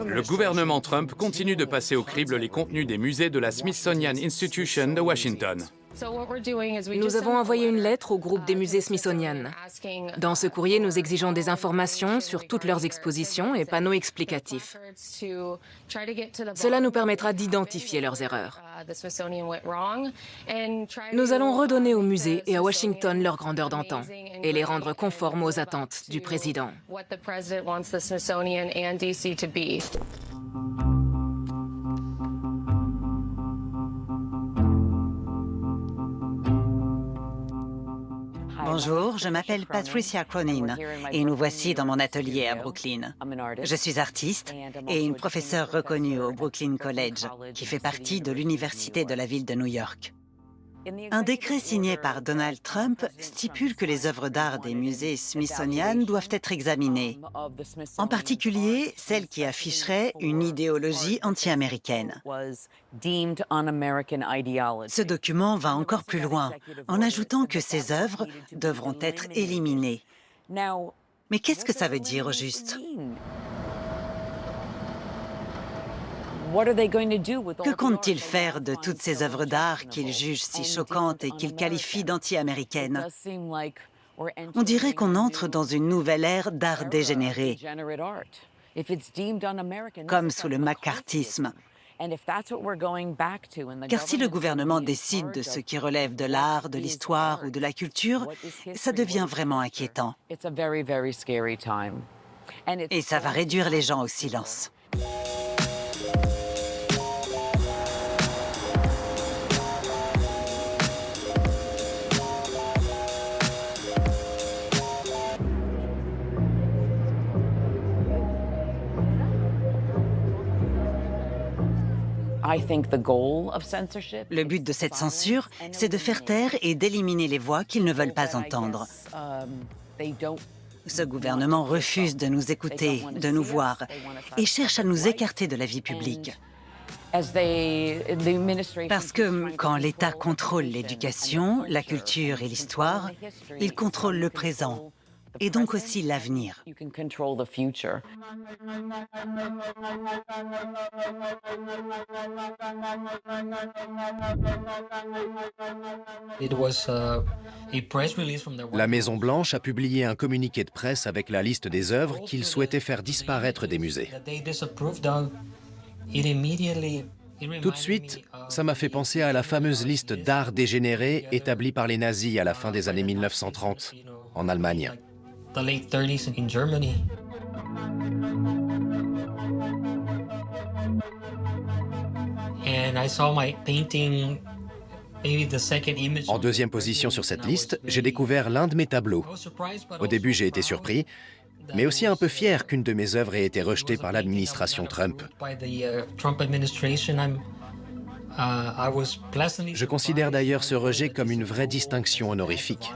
Le gouvernement Trump continue de passer au crible les contenus des musées de la Smithsonian Institution de Washington. Nous avons envoyé une lettre au groupe des musées Smithsonian. Dans ce courrier, nous exigeons des informations sur toutes leurs expositions et panneaux explicatifs. Cela nous permettra d'identifier leurs erreurs. Nous allons redonner aux musées et à Washington leur grandeur d'antan et les rendre conformes aux attentes du président. Bonjour, je m'appelle Patricia Cronin et nous voici dans mon atelier à Brooklyn. Je suis artiste et une professeure reconnue au Brooklyn College, qui fait partie de l'Université de la ville de New York. Un décret signé par Donald Trump stipule que les œuvres d'art des musées Smithsonian doivent être examinées, en particulier celles qui afficheraient une idéologie anti-américaine. Ce document va encore plus loin, en ajoutant que ces œuvres devront être éliminées. Mais qu'est-ce que ça veut dire au juste? Que compte-t-il faire de toutes ces œuvres d'art qu'il juge si choquantes et qu'il qualifie d'anti-américaines? On dirait qu'on entre dans une nouvelle ère d'art dégénéré, comme sous le macartisme. Car si le gouvernement décide de ce qui relève de l'art, de l'histoire ou de la culture, ça devient vraiment inquiétant. Et ça va réduire les gens au silence. Le but de cette censure, c'est de faire taire et d'éliminer les voix qu'ils ne veulent pas entendre. Ce gouvernement refuse de nous écouter, de nous voir, et cherche à nous écarter de la vie publique. Parce que quand l'État contrôle l'éducation, la culture et l'histoire, il contrôle le présent, et donc aussi l'avenir. La Maison-Blanche a publié un communiqué de presse avec la liste des œuvres qu'ils souhaitaient faire disparaître des musées. Tout de suite, ça m'a fait penser à la fameuse liste d'art dégénéré établie par les nazis à la fin des années 1930 en Allemagne. En deuxième position sur cette liste, j'ai découvert l'un de mes tableaux. Au début, j'ai été surpris, mais aussi un peu fier qu'une de mes œuvres ait été rejetée par l'administration Trump. Je considère d'ailleurs ce rejet comme une vraie distinction honorifique.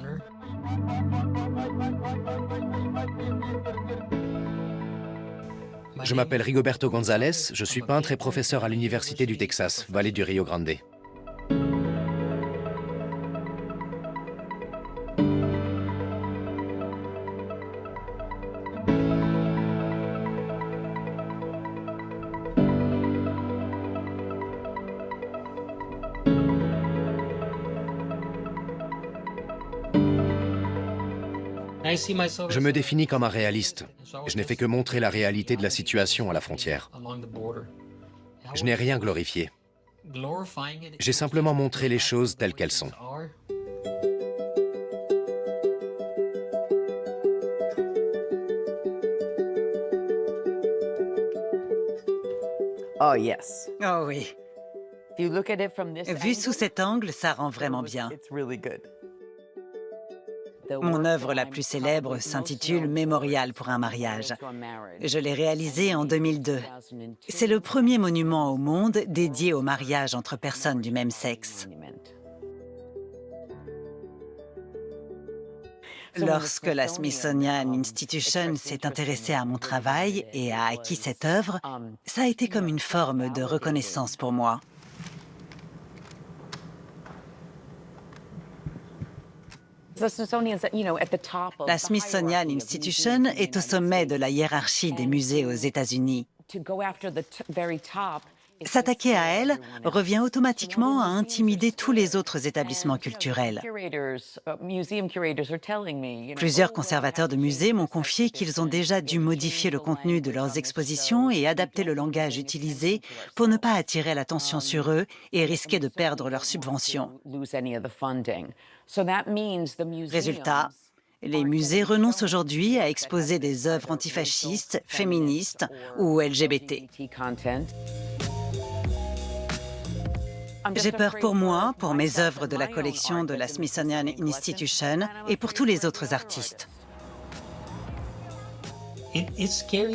Je m'appelle Rigoberto González, je suis peintre et professeur à l'Université du Texas, vallée du Rio Grande. Je me définis comme un réaliste. Je n'ai fait que montrer la réalité de la situation à la frontière. Je n'ai rien glorifié. J'ai simplement montré les choses telles qu'elles sont. Oh yes. Oh oui. Vu sous cet angle, ça rend vraiment bien. Mon œuvre la plus célèbre s'intitule « Mémorial pour un mariage ». Je l'ai réalisée en 2002. C'est le premier monument au monde dédié au mariage entre personnes du même sexe. Lorsque la Smithsonian Institution s'est intéressée à mon travail et a acquis cette œuvre, ça a été comme une forme de reconnaissance pour moi. La Smithsonian Institution est au sommet de la hiérarchie des musées aux États-Unis. S'attaquer à elle revient automatiquement à intimider tous les autres établissements culturels. Plusieurs conservateurs de musées m'ont confié qu'ils ont déjà dû modifier le contenu de leurs expositions et adapter le langage utilisé pour ne pas attirer l'attention sur eux et risquer de perdre leurs subventions. Résultat, les musées renoncent aujourd'hui à exposer des œuvres antifascistes, féministes ou LGBT. J'ai peur pour moi, pour mes œuvres de la collection de la Smithsonian Institution et pour tous les autres artistes.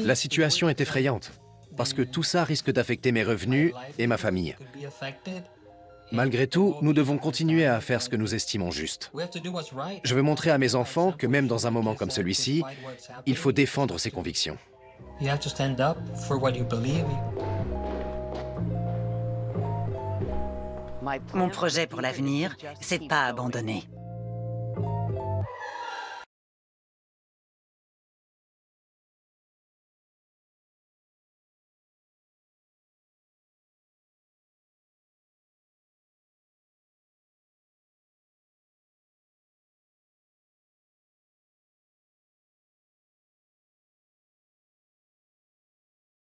La situation est effrayante, parce que tout ça risque d'affecter mes revenus et ma famille. Malgré tout, nous devons continuer à faire ce que nous estimons juste. Je veux montrer à mes enfants que même dans un moment comme celui-ci, il faut défendre ses convictions. Mon projet pour l'avenir, c'est de ne pas abandonner.